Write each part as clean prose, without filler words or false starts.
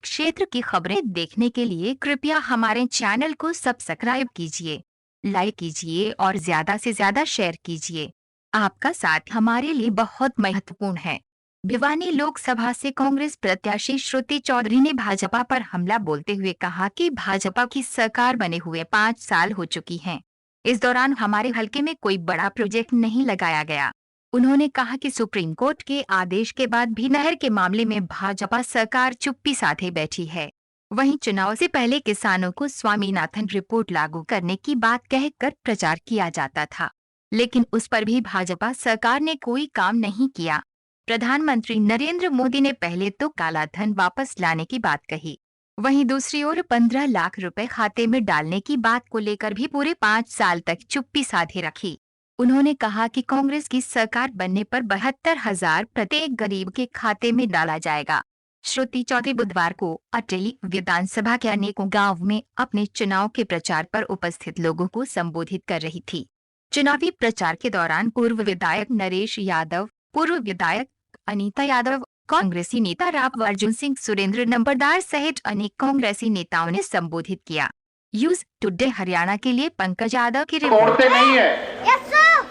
क्षेत्र की खबरें देखने के लिए कृपया हमारे चैनल को सब्सक्राइब कीजिए, लाइक कीजिए और ज्यादा से ज्यादा शेयर कीजिए। आपका साथ हमारे लिए बहुत महत्वपूर्ण है। भिवानी लोकसभा से कांग्रेस प्रत्याशी श्रुति चौधरी ने भाजपा पर हमला बोलते हुए कहा कि भाजपा की सरकार बने हुए 5 साल हो चुकी हैं। इस दौरान हमारे हलके में कोई बड़ा प्रोजेक्ट नहीं लगाया गया। उन्होंने कहा कि सुप्रीम कोर्ट के आदेश के बाद भी नहर के मामले में भाजपा सरकार चुप्पी साधे बैठी है। वहीं चुनाव से पहले किसानों को स्वामीनाथन रिपोर्ट लागू करने की बात कहकर प्रचार किया जाता था, लेकिन उस पर भी भाजपा सरकार ने कोई काम नहीं किया। प्रधानमंत्री नरेंद्र मोदी ने पहले तो काला धन वापस लाने की बात कही, वहीं दूसरी ओर 15 लाख रुपए खाते में डालने की बात को लेकर भी पूरे 5 साल तक चुप्पी साधे रखी। उन्होंने कहा कि कांग्रेस की सरकार बनने पर 72,000 प्रत्येक गरीब के खाते में डाला जाएगा। श्रुति चौधरी बुधवार को अटेली विधानसभा के अनेकों गांव में अपने चुनाव के प्रचार पर उपस्थित लोगों को संबोधित कर रही थी। चुनावी प्रचार के दौरान पूर्व विधायक नरेश यादव, पूर्व विधायक अनीता यादव, कांग्रेसी नेता राव अर्जुन सिंह, सुरेंद्र नंबरदार सहित अनेक कांग्रेसी नेताओं ने संबोधित किया। न्यूज़ टुडे हरियाणा के लिए पंकज यादव की रिपोर्ट। नहीं है,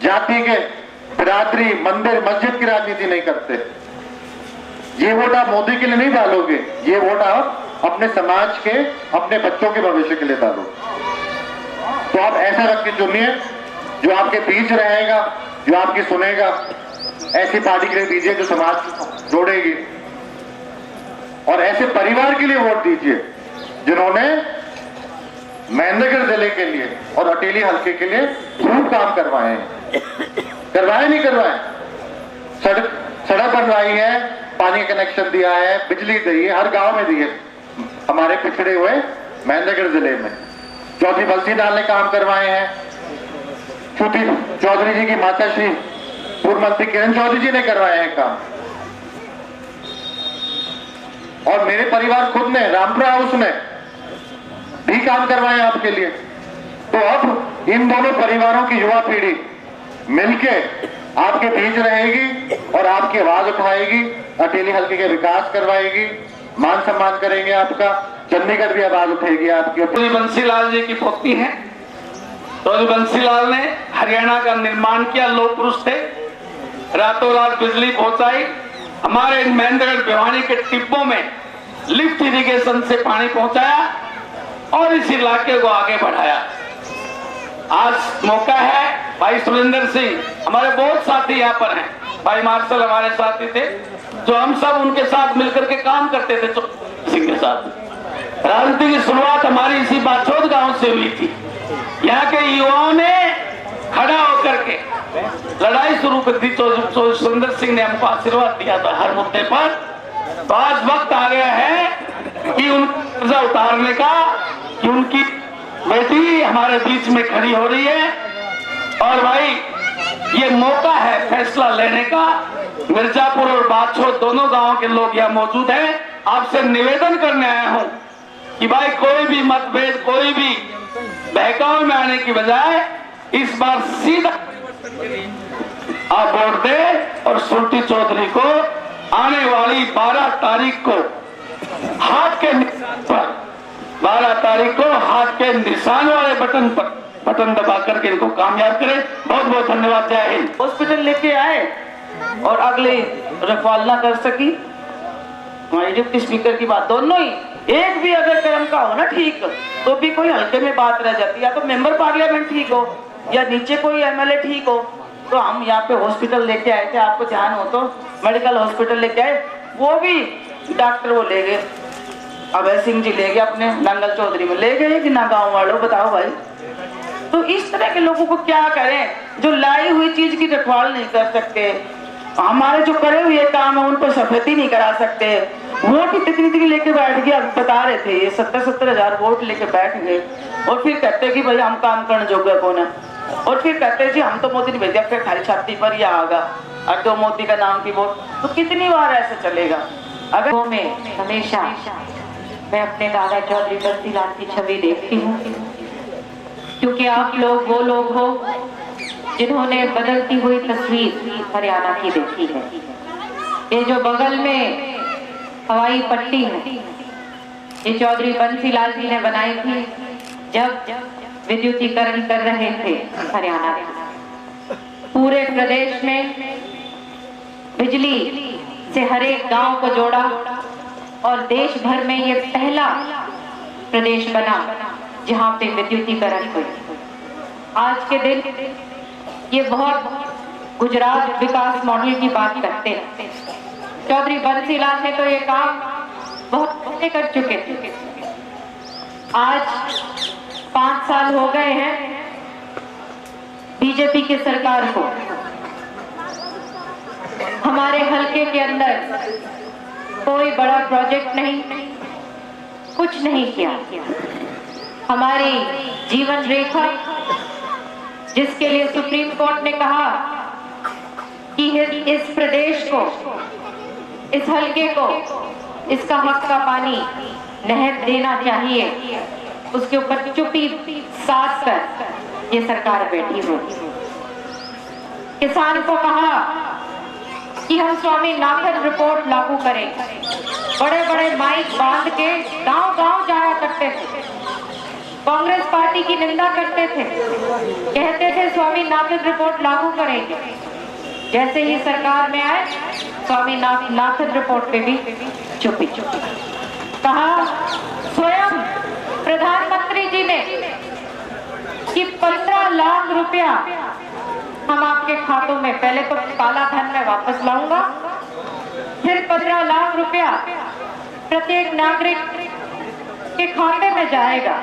जाति के, बिरादरी, मंदिर, मस्जिद की राजनीति नहीं करते। ये वोट आप मोदी के लिए नहीं डालोगे, ये वोट आप अपने समाज के, अपने बच्चों के भविष्य के लिए डालो। तो आप ऐसा व्यक्ति चुनिए जो आपके बीच रहेगा, जो आपकी सुनेगा। ऐसी पार्टी के लिए दीजिए जो समाज जोड़ेगी, और ऐसे परिवार के लिए वोट दीजिए जिन्होंने महेंद्रगढ़ जिले के लिए और अटेली हल्के के लिए खूब काम करवाए नहीं करवाए। सड़क बनवाई है, पानी कनेक्शन दिया है, बिजली दी है, हर गांव में दी है। हमारे पिछड़े हुए महेंद्रगढ़ जिले में चौधरी बंसी लाल ने काम करवाए हैं। श्रुति चौधरी जी की माता श्री पूर्व मंत्री किरण चौधरी जी ने करवाए हैं काम, और मेरे परिवार खुद ने, रामपुरा हाउस ने भी काम करवाए आपके लिए। तो अब इन दोनों परिवारों की युवा पीढ़ी मिलके आपके बीच रहेगी और आपकी आवाज उठाएगी, अटेली हल्के के विकास करवाएगी, मान सम्मान करेंगे आपका। चंडीगढ़ भी आवाज उठेगी आपकी। चौधरी बंसीलाल जी की पोती है। चौधरी बंसीलाल ने हरियाणा का निर्माण किया, लोक पुरुष थे, रातों रात बिजली पहुंचाई। हमारे महेंद्रगढ़ भिवानी के टिब्बों में लिफ्ट इरिगेशन से पानी पहुंचाया और इस इलाके को आगे बढ़ाया। आज मौका है, भाई सुरेंद्र सिंह, हमारे बहुत साथी यहाँ पर हैं, भाई मार्शल हमारे साथी थे, जो हम सब उनके साथ मिलकर के काम करते थे सिंह के साथ। राजनीति की शुरुआत हमारी इसी बाछोद गांव से हुई थी। यहाँ के युवाओं ने खड़ा होकर के लड़ाई शुरू कर दी। सुरेंद्र सिंह ने हमको आशीर्वाद दिया था हर मुद्दे पर। तो आज वक्त आ गया है कि उन कर्जा उतारने का, कि उनकी बेटी हमारे बीच में खड़ी हो रही है, और भाई ये मौका है फैसला लेने का। मिर्जापुर और बाछोद दोनों गांव के लोग यहाँ मौजूद हैं। आपसे निवेदन करने आया हूं कि भाई कोई भी मतभेद, कोई भी बहकाव में आने की बजाय इस बार सीधा आप वोट दे और श्रुति चौधरी को आने वाली 12 तारीख को हाथ के निशान पर, 12 तारीख को हाथ के निशान वाले बटन दबा करके इनको कामयाब करें। बहुत बहुत धन्यवाद। जय हिंद। हॉस्पिटल लेके आए और अगले रखवाल ना कर सकी। हमारे डिप्टी स्पीकर की बात, दोनों ही, एक भी अगर कर्म का हो ना ठीक, तो भी कोई हल्के में बात रह जाती है। या तो मेंबर पार्लियामेंट ठीक हो या नीचे कोई एमएलए ठीक हो। तो हम यहाँ पे हॉस्पिटल लेके आए थे, आपको ध्यान हो तो, मेडिकल हॉस्पिटल लेके आए। वो भी डॉक्टर वो ले गए, अभय सिंह जी ले गए अपने नंगल चौधरी में, ले गए कि ना गाँव वालों, बताओ भाई। तो इस तरह के लोगों को क्या करें जो लाई हुई चीज की रखवाल नहीं कर सकते, हमारे जो करे हुए काम है उन पर सफेदी नहीं करा सकते। वोट इतनी लेके बैठ गए, बता रहे थे ये 70 हजार वोट लेके बैठ गए, और फिर कहते कि भाई हम काम करने जोगे कौन है, और फिर कहते जी हम तो मोदी ने भेजा, फिर खाली छाती पर ही आगा और तो मोदी का नाम की वोट। तो कितनी बार ऐसे चलेगा? अगर में हमेशा मैं अपने दादा चौधरी बंसीलाल की छवि देखती हूँ, क्योंकि आप लोग वो लोग हो जिन्होंने बदलती हुई तस्वीर हरियाणा की देखी है। ये जो बगल में हवाई पट्टी है, ये चौधरी बंसीलाल जी ने बनाई थी जब विद्युतीकरण कर रहे थे हरियाणा में। पूरे प्रदेश में बिजली से हर एक गांव को जोड़ा और देश भर में ये पहला प्रदेश बना जहां पे विद्युतीकरण हुई। आज के दिन ये बहुत गुजरात विकास मॉडल की बात करते हैं। चौधरी बंसीलाल ने तो ये काम बहुत पहले कर चुके थे। आज 5 साल हो गए हैं बीजेपी की सरकार को। हमारे हलके के अंदर कोई बड़ा प्रोजेक्ट नहीं, कुछ नहीं किया। हमारी जीवन रेखा, जिसके लिए सुप्रीम कोर्ट ने कहा कि इस प्रदेश को, इस हलके को इसका हक का पानी नहर देना चाहिए, उसके ऊपर चुप्पी साध कर ये सरकार बैठी हुई। किसान को कहा कि हम स्वामीनाथन रिपोर्ट लागू करें। बड़े बड़े माइक बांध के गांव गांव जाया करते थे, कांग्रेस पार्टी की निंदा करते थे, कहते थे स्वामीनाथन रिपोर्ट लागू करेंगे। जैसे ही सरकार में आए स्वामीनाथन रिपोर्ट पे भी चुप्पी। कहा स्वयं प्रधानमंत्री जी ने कि 15 लाख रुपया हम आपके खातों में, पहले तो काला धन में वापस लाऊंगा, फिर 15 लाख रुपया प्रत्येक नागरिक के खाते में जाएगा।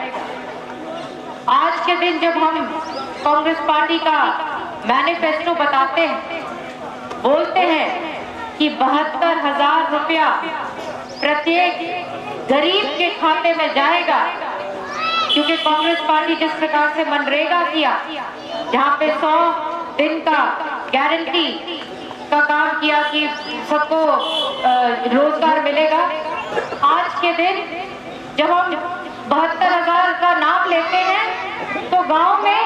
आज के दिन जब हम कांग्रेस पार्टी का मैनिफेस्टो बताते हैं, बोलते हैं कि 72,000 रुपया प्रत्येक गरीब के खाते में जाएगा, क्योंकि कांग्रेस पार्टी जिस प्रकार से मनरेगा किया, जहां पे 100 दिन का गारंटी का काम किया कि सबको रोजगार मिलेगा। आज के दिन जब हम 72,000 का नाम लेते हैं तो गांव में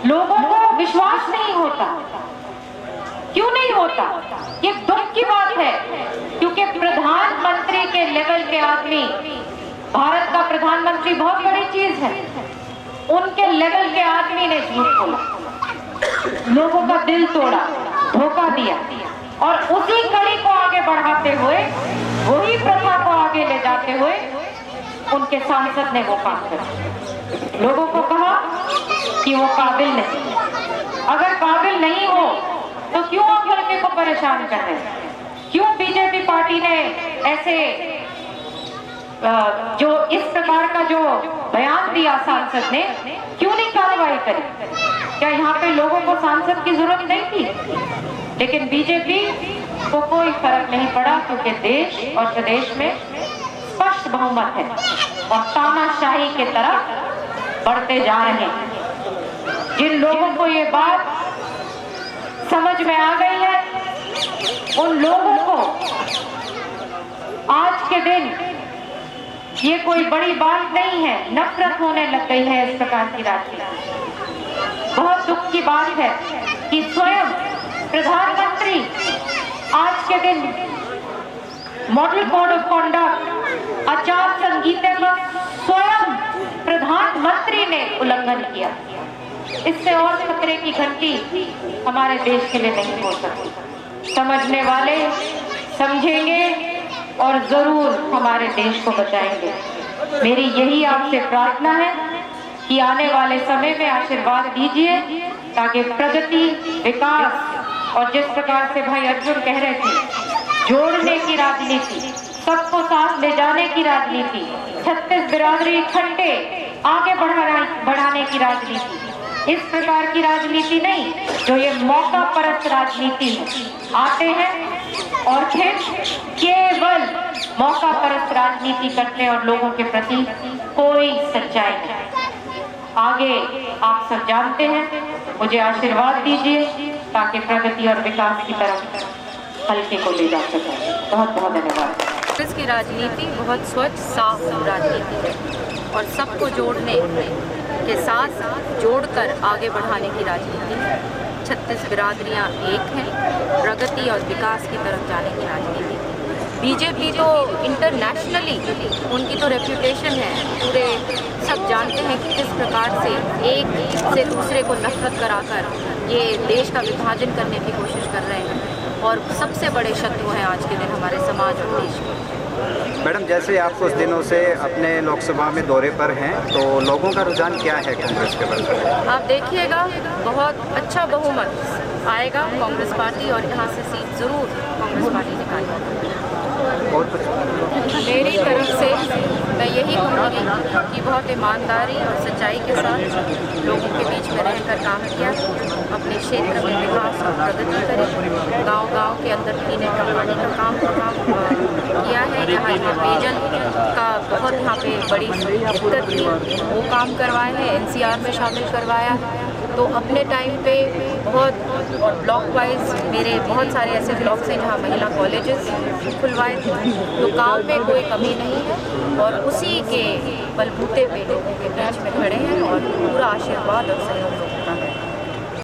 लोगों को विश्वास नहीं होता। क्यों नहीं होता? ये दुख की बात है, क्योंकि प्रधानमंत्री के लेवल के आदमी, भारत का प्रधानमंत्री बहुत बड़ी चीज है, उनके लेवल के आदमी ने झूठ बोला, लोगों का दिल तोड़ा, धोखा दिया, और उसी कड़ी को आगे बढ़ाते हुए, वही प्रथा को आगे ले जाते हुए उनके सांसद ने वो काम किया। लोगों को कहा कि वो काबिल नहीं। अगर काबिल नहीं हो तो क्यों आप हल्के को परेशान कर रहे हैं? क्यों बीजेपी पार्टी ने ऐसे जो इस प्रकार का जो बयान दिया सांसद ने, क्यों नहीं कार्रवाई करी? क्या यहाँ पे लोगों को सांसद की जरूरत नहीं थी? लेकिन बीजेपी को कोई फर्क नहीं पड़ा, क्योंकि देश और प्रदेश में स्पष्ट बहुमत है और तानाशाही के तरफ बढ़ते जा रहे हैं। जिन लोगों को ये बात समझ में आ गई है, उन लोगों को आज के दिन ये कोई बड़ी बात नहीं है, नफरत होने लग गई है इस प्रकार की राजनीति। बहुत दुख की बात है कि स्वयं प्रधानमंत्री आज के दिन मॉडल कोड ऑफ कॉन्डक्ट, आचार संहिता का स्वयं प्रधानमंत्री ने उल्लंघन किया। इससे और खतरे की घंटी हमारे देश के लिए नहीं हो सकती। समझने वाले समझेंगे और जरूर हमारे देश को बचाएंगे। मेरी यही आपसे प्रार्थना है कि आने वाले समय में आशीर्वाद दीजिए, ताकि प्रगति, विकास और जिस प्रकार से भाई अर्जुन कह रहे थे, जोड़ने की राजनीति, सबको साथ ले जाने की राजनीति, 36 बिरादरी इकट्ठे आगे बढ़ाने की राजनीति, इस प्रकार की राजनीति नहीं जो ये मौका परस्त राजनीति में आते हैं और फिर केवल मौका परस्त राजनीति करते हैं और लोगों के प्रति कोई सच्चाई नहीं। आगे आप सब जानते हैं, मुझे आशीर्वाद दीजिए ताकि प्रगति और विकास की तरफ हल्के को ले जा सके। बहुत बहुत धन्यवाद। कांग्रेस की राजनीति बहुत स्वच्छ, साफ राजनीति है और सबको जोड़ने के साथ जोड़कर आगे बढ़ाने की राजनीति है। 36 बिरादरियां एक हैं, प्रगति और विकास की तरफ जाने की राजनीति। बीजेपी तो इंटरनेशनली उनकी तो रेप्यूटेशन है, पूरे सब जानते हैं कि किस प्रकार से एक से दूसरे को नफरत कराकर ये देश का विभाजन करने की कोशिश कर रहे हैं और सबसे बड़े शत्रु हैं आज के दिन हमारे समाज और देश के। मैडम, जैसे आप कुछ दिनों से अपने लोकसभा में दौरे पर हैं, तो लोगों का रुझान क्या है कांग्रेस के बारे में? आप देखिएगा बहुत अच्छा बहुमत आएगा कांग्रेस पार्टी और यहाँ से सीट ज़रूर कांग्रेस पार्टी निकालेगी। और कुछ मेरी तरफ से मैं यही कहूँगी कि बहुत ईमानदारी और सच्चाई के साथ लोगों के बीच में रहकर काम किया, अपने क्षेत्र में विकास और प्रगति करें, गांव-गांव के अंदर पीने का पानी का काम किया है, जहाँ पेयजल का बहुत यहाँ पे बड़ी दिक्कत थी वो काम करवाए हैं, NCR में शामिल करवाया है। तो अपने टाइम पे बहुत ब्लॉक वाइज मेरे बहुत सारे ऐसे ब्लॉक्स हैं जहाँ महिला कॉलेजेस खुलवाए थे, तो काम में कोई कमी नहीं है और उसी के बलबूते पे लोगों के बीच में खड़े हैं और पूरा आशीर्वाद और सहयोग